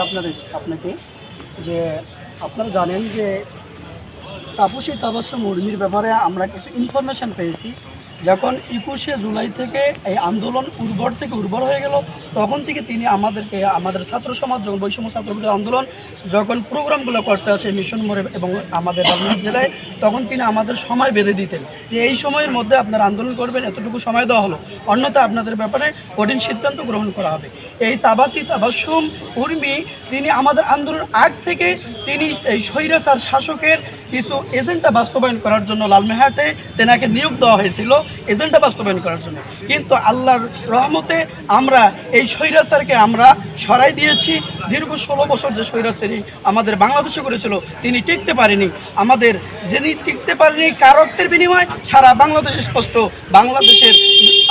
আপনাকে যে আপনারা জানেন যে তাপসী তাবাসসুম উর্মির ব্যাপারে আমরা কিছু ইনফরমেশান পেয়েছি। যখন 21শে জুলাই থেকে এই আন্দোলন উর্বর হয়ে গেল, তখন থেকে তিনি আমাদের ছাত্র সমাজ যখন বৈষম্য ছাত্রবিরোধী আন্দোলন যখন প্রোগ্রামগুলো করতে আসে মিশন মোড়ে এবং আমাদের রাজনৈতিক জেলায়, তখন তিনি আমাদের সময় বেঁধে দিতেন যে এই সময়ের মধ্যে আপনারা আন্দোলন করবেন, এতটুকু সময় দেওয়া হলো, অন্যথা আপনাদের ব্যাপারে কঠিন সিদ্ধান্ত গ্রহণ করা হবে। এই তাবাসী তাবাসসুম উর্মি তিনি আমাদের আন্দোলন আগ থেকে তিনি এই স্বৈরাচার শাসকের কিছু এজেন্ডা বাস্তবায়ন করার জন্য লালমেহাটে তেনাকে নিয়োগ দেওয়া হয়েছিল এজেন্ডা বাস্তবায়ন করার জন্য। কিন্তু আল্লাহর রহমতে আমরা এই স্বৈরাচারকে আমরা সরাই দিয়েছি। দীর্ঘ 16 বছর যে স্বৈরাচারী আমাদের বাংলাদেশে করেছিল তিনি টিকতে পারেনি। যিনি টিকতে পারেনি কার রক্তের বিনিময়, সারা বাংলাদেশে স্পষ্ট বাংলাদেশের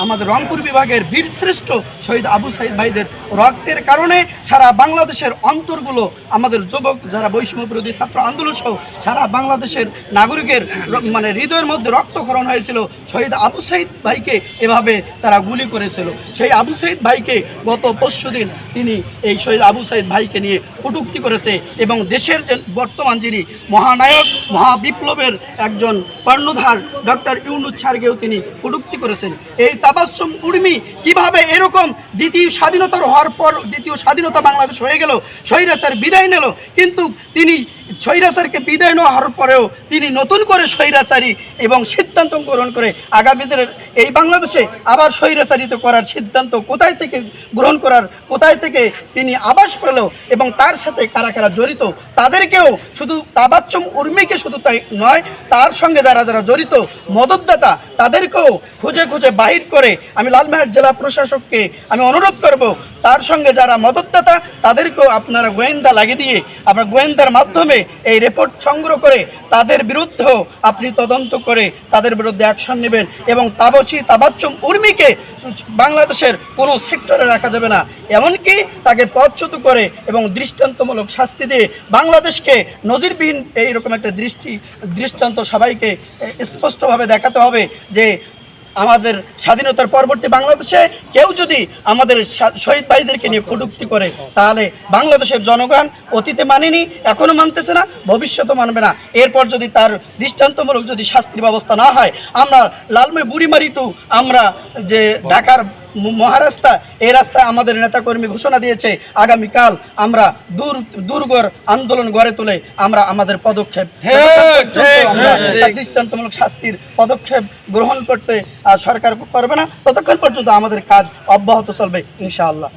আমাদের রংপুর বিভাগের বীরশ্রেষ্ঠ শহীদ আবু সাইদ ভাইদের রক্তের কারণে সারা বাংলাদেশের অন্তরগুলো আমাদের যুবক যারা বৈষম্য বিরোধী ছাত্র আন্দোলন সহ সারা বাংলাদেশের নাগরিকের হৃদয়ের মধ্যে রক্তক্ষরণ হয়েছিল। শহীদ আবু সাইদ ভাইকে এভাবে তারা গুলি করেছিল। সেই আবু সাইদ ভাইকে গত পরশুদিন তিনি এই শহীদ আবু সাইদ ভাইকে নিয়ে কটূক্তি করেছে এবং দেশের যে বর্তমান যিনি মহানায়ক মহাবিপ্লবের একজন কর্ণধার ডক্টর ইউনূস স্যারকেও তিনি কটূক্তি করেছেন। এই তাবাসসুম উর্মি কিভাবে এরকম দ্বিতীয় স্বাধীনতা বাংলাদেশ হয়ে গেল, স্বৈরাচার বিদায় নিল, কিন্তু তিনি স্বৈরাচারকে বিদায় নেওয়ার পরেও তিনি নতুন করে স্বৈরাচারী এবং সিদ্ধান্ত গ্রহণ করে আগামী দিনের এই বাংলাদেশে আবার স্বৈরাচারিত করার সিদ্ধান্ত কোথায় থেকে তিনি আভাস পেল এবং তার সাথে কারা কারা জড়িত তাদেরকেও, শুধু তাবাসসুম উর্মিকে শুধু তাই নয়, তার সঙ্গে যারা জড়িত মদতদাতা তাদেরকেও খুঁজে বাহির করে আমি লালমেহাট জেলা প্রশাসককে আমি অনুরোধ করব তার সঙ্গে যারা মদতদাতা তাদেরকেও আপনারা গোয়েন্দা লাগিয়ে দিয়ে আপনার গোয়েন্দার মাধ্যমে এই রিপোর্ট সংগ্রহ করে তাদের বিরুদ্ধেও আপনি তদন্ত করে তাদের বিরুদ্ধে অ্যাকশন নেবেন এবং তাবাসসুম উর্মিকে বাংলাদেশের কোনো সেক্টরে রাখা যাবে না, এমনকি তাকে পদচ্যুত করে এবং দৃষ্টান্তমূলক শাস্তি দিয়ে বাংলাদেশকে নজিরবিহীন এইরকম একটা দৃষ্টান্ত সবাইকে স্পষ্টভাবে দেখাতে হবে যে আমাদের স্বাধীনতার পরবর্তী বাংলাদেশে কেউ যদি আমাদের শহীদ ভাইদেরকে নিয়ে কটূক্তি করে তাহলে বাংলাদেশের জনগণ অতীতে মানেনি, এখনও মানতেছে না, ভবিষ্যতেও মানবে না। এরপর যদি তার দৃষ্টান্তমূলক যদি শাস্তির ব্যবস্থা না হয়, আমরা বুড়িমারি টু আমরা যে ঢাকার মহারাস্তা, এই রাস্তায় আমাদের নেতাকর্মী ঘোষণা দিয়েছে আগামীকাল আমরা দুর্গর আন্দোলন গড়ে তুলে আমরা আমাদের পদক্ষেপ দৃষ্টান্তমূলক শাস্তির পদক্ষেপ গ্রহণ করতে সরকার করবে না, ততক্ষণ পর্যন্ত আমাদের কাজ অব্যাহত চলবে ইনশাআল্লাহ।